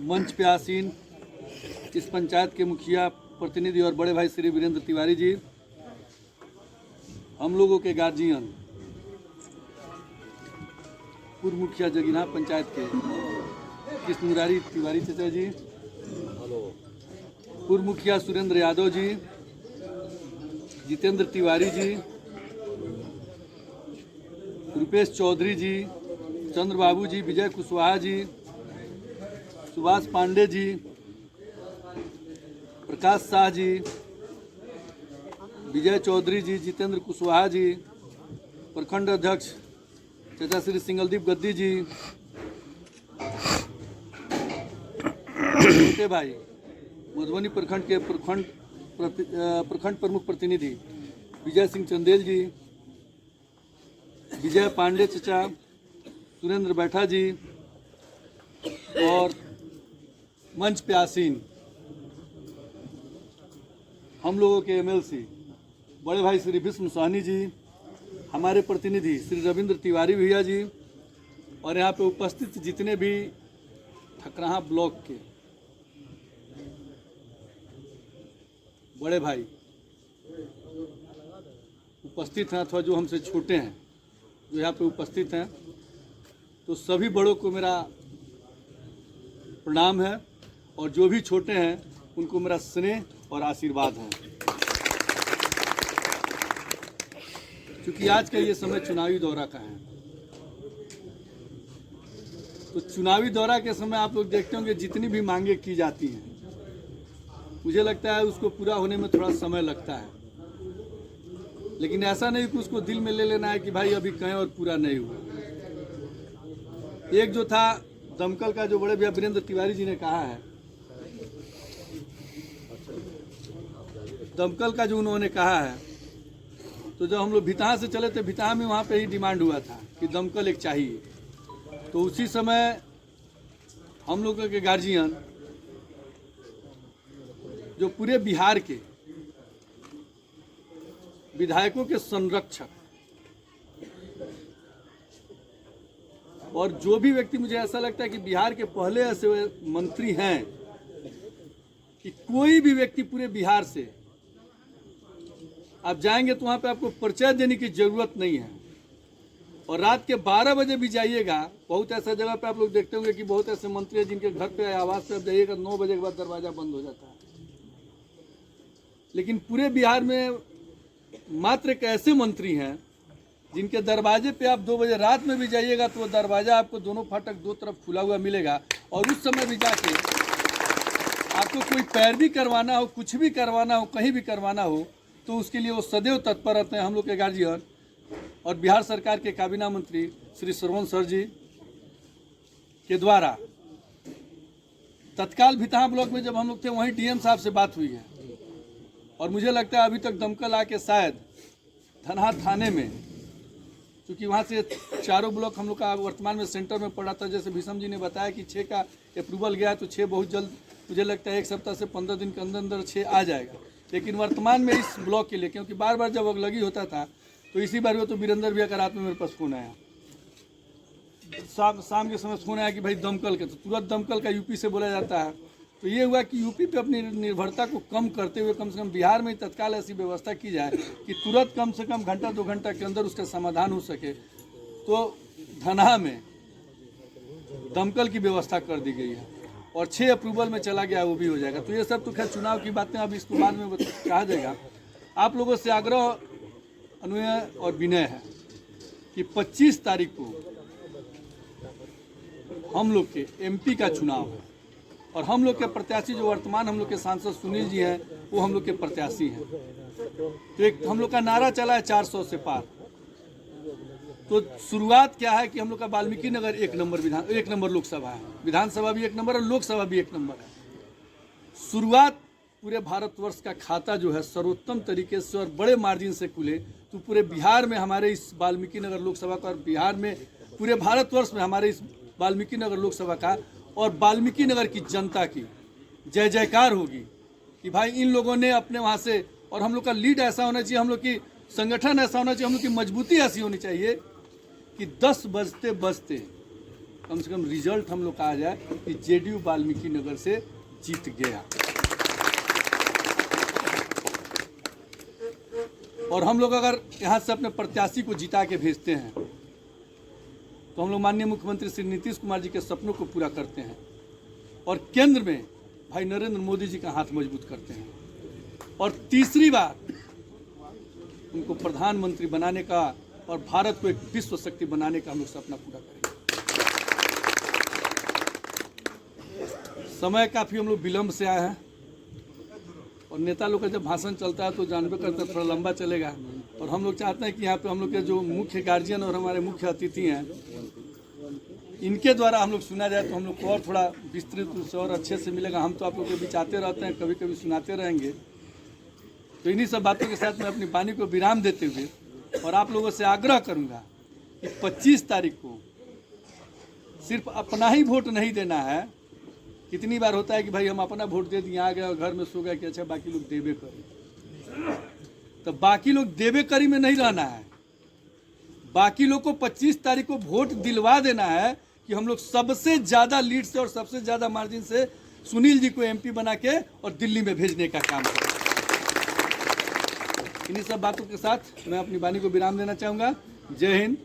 मंच पे आसीन इस पंचायत के मुखिया प्रतिनिधि और बड़े भाई श्री वीरेंद्र तिवारी जी, हम लोगों के गार्जियन पूर्व मुखिया जगीना पंचायत के कृष्ण मुरारी तिवारी चाचा जी, पूर्व मुखिया सुरेंद्र यादव जी, जितेंद्र तिवारी जी, रुपेश चौधरी जी, चंद्रबाबू जी, विजय कुशवाहा जी, सुभाष पांडे जी, प्रकाश शाह जी, विजय चौधरी जी, जितेंद्र कुशवाहा जी, प्रखंड अध्यक्ष चाचा श्री सिंगलदीप गद्दी जी, छोटे भाई मधुबनी प्रखंड के प्रखंड प्रमुख प्रतिनिधि विजय सिंह चंदेल जी, विजय पांडे चचा, सुरेंद्र बैठा जी और मंच पे आसीन हम लोगों के एमएलसी बड़े भाई श्री भीष्म साहनी जी, हमारे प्रतिनिधि श्री रविंद्र तिवारी भैया जी और यहाँ पे उपस्थित जितने भी ठकराहा ब्लॉक के बड़े भाई उपस्थित हैं अथवा जो हमसे छोटे हैं जो यहाँ पे उपस्थित हैं, तो सभी बड़ों को मेरा प्रणाम है और जो भी छोटे हैं उनको मेरा स्नेह और आशीर्वाद है। क्योंकि आज का ये समय चुनावी दौरा का है, तो चुनावी दौरा के समय आप लोग देखते होंगे जितनी भी मांगे की जाती हैं, मुझे लगता है उसको पूरा होने में थोड़ा समय लगता है, लेकिन ऐसा नहीं कि उसको दिल में ले लेना है कि भाई अभी कहें और पूरा नहीं हुआ। एक जो था दमकल का, जो बड़े भैया वीरेंद्र तिवारी जी ने कहा है, दमकल का जो उन्होंने कहा है, तो जब हम लोग भितहा से चले थे, भितहा में वहाँ पे ही डिमांड हुआ था कि दमकल एक चाहिए, तो उसी समय हम लोग के गार्जियन जो पूरे बिहार के विधायकों के संरक्षक और जो भी व्यक्ति, मुझे ऐसा लगता है कि बिहार के पहले ऐसे मंत्री हैं कि कोई भी व्यक्ति पूरे बिहार से आप जाएंगे तो वहाँ पे आपको परिचय देने की जरूरत नहीं है, और रात के 12 बजे भी जाइएगा, बहुत ऐसा जगह पे आप लोग देखते होंगे कि बहुत ऐसे मंत्री हैं जिनके घर पे आवास पे आप जाइएगा 9 बजे के बाद दरवाजा बंद हो जाता है, लेकिन पूरे बिहार में मात्र एक ऐसे मंत्री हैं जिनके दरवाजे पे आप 2 बजे रात में भी जाइएगा तो वो दरवाजा आपको दोनों फाटक दो तरफ खुला हुआ मिलेगा, और उस समय भी जाके आपको कोई पैरवी करवाना हो, कुछ भी करवाना हो, कहीं भी करवाना हो, तो उसके लिए वो सदैव तत्पर रहते हैं। हम लोग के गार्जियन और बिहार सरकार के काबीना मंत्री श्री श्रवण सर जी के द्वारा तत्काल भितहा ब्लॉक में जब हम लोग थे, वहीं डीएम साहब से बात हुई है, और मुझे लगता है अभी तक दमकल आके शायद धनहा थाने में, क्योंकि वहाँ से चारों ब्लॉक हम लोग का वर्तमान में सेंटर में पड़ा था, जैसे भीष्म जी ने बताया कि 6 का अप्रूवल गया, तो 6 बहुत जल्द, मुझे लगता है 1 सप्ताह से 15 दिन के अंदर अंदर 6 आ जाएगा। लेकिन वर्तमान में इस ब्लॉक के लिए, क्योंकि बार बार जब अगलगी होता था, तो इसी बार वो तो वीरेंद्र भैया का रात में मेरे पास फ़ोन आया, शाम के समय फ़ोन आया कि भाई दमकल के, तो तुरंत दमकल का यूपी से बोला जाता है। तो ये हुआ कि यूपी पे अपनी निर्भरता को कम करते हुए कम से कम बिहार में तत्काल ऐसी व्यवस्था की जाए कि तुरंत कम से कम घंटा 2 घंटा के अंदर उसका समाधान हो सके। तो धनहा में दमकल की व्यवस्था कर दी गई है और 6 अप्रूवल में चला गया, वो भी हो जाएगा। तो ये सब तो खैर चुनाव की बातें, अब इसको बाद में कहा जाएगा। आप लोगों से आग्रह, अनुय और विनय है कि 25 तारीख को हम लोग के एमपी का चुनाव है, और हम लोग के प्रत्याशी जो वर्तमान हम लोग के सांसद सुनील जी हैं, वो हम लोग के प्रत्याशी हैं। तो एक हम लोग का नारा चला है 400 से पार। तो शुरुआत क्या है कि हम लोग का वाल्मीकि नगर 1 नंबर लोकसभा है, विधानसभा भी 1 नंबर है, लोकसभा भी 1 नंबर है। शुरुआत पूरे भारतवर्ष का खाता जो है सर्वोत्तम तरीके से और बड़े मार्जिन से खुले, तो पूरे बिहार में हमारे इस वाल्मीकि नगर लोकसभा का, और बिहार में पूरे भारतवर्ष में हमारे इस वाल्मीकि नगर लोकसभा का और वाल्मीकि नगर की जनता की जय जयकार होगी कि भाई इन लोगों ने अपने वहाँ से, और हम लोग का लीड ऐसा होना चाहिए, हम लोग की संगठन ऐसा होना चाहिए, हम लोग की मजबूती ऐसी होनी चाहिए कि 10 बजते बजते कम से कम रिजल्ट हम लोग कहा जाए कि जेडीयू वाल्मीकि नगर से जीत गया। और हम लोग अगर यहाँ से अपने प्रत्याशी को जिता के भेजते हैं तो हम लोग माननीय मुख्यमंत्री श्री नीतीश कुमार जी के सपनों को पूरा करते हैं और केंद्र में भाई नरेंद्र मोदी जी का हाथ मजबूत करते हैं और तीसरी बार उनको प्रधानमंत्री बनाने का और भारत को एक विश्व शक्ति बनाने का हम लोग सपना पूरा करेंगे। समय काफ़ी हम लोग विलम्ब से आए हैं और नेता लोग का जब भाषण चलता है तो जानबे करते हैं थोड़ा लंबा चलेगा और हम लोग चाहते हैं कि यहाँ पे हम लोग के जो मुख्य गार्जियन और हमारे मुख्य अतिथि हैं इनके द्वारा हम लोग सुना जाए तो हम लोग को और थोड़ा विस्तृत रूप से और अच्छे से मिलेगा। हम तो आप लोग के बीच आते रहते हैं, कभी कभी सुनाते रहेंगे। तो इन्हीं सब बातों के साथ मैं अपनी वाणी को विराम देते हुए और आप लोगों से आग्रह करूँगा कि 25 तारीख को सिर्फ अपना ही वोट नहीं देना है। कितनी बार होता है कि भाई हम अपना वोट दे दिए, आ गए और घर में सो गए कि अच्छा बाकी लोग देवे करी, तो बाकी लोग देवे करी में नहीं रहना है। बाकी लोग को 25 तारीख को वोट दिलवा देना है कि हम लोग सबसे ज़्यादा लीड से और सबसे ज़्यादा मार्जिन से सुनील जी को एमपी बना के और दिल्ली में भेजने का काम करें। इन्हीं सब बातों के साथ मैं अपनी वाणी को विराम देना चाहूँगा। जय हिंद,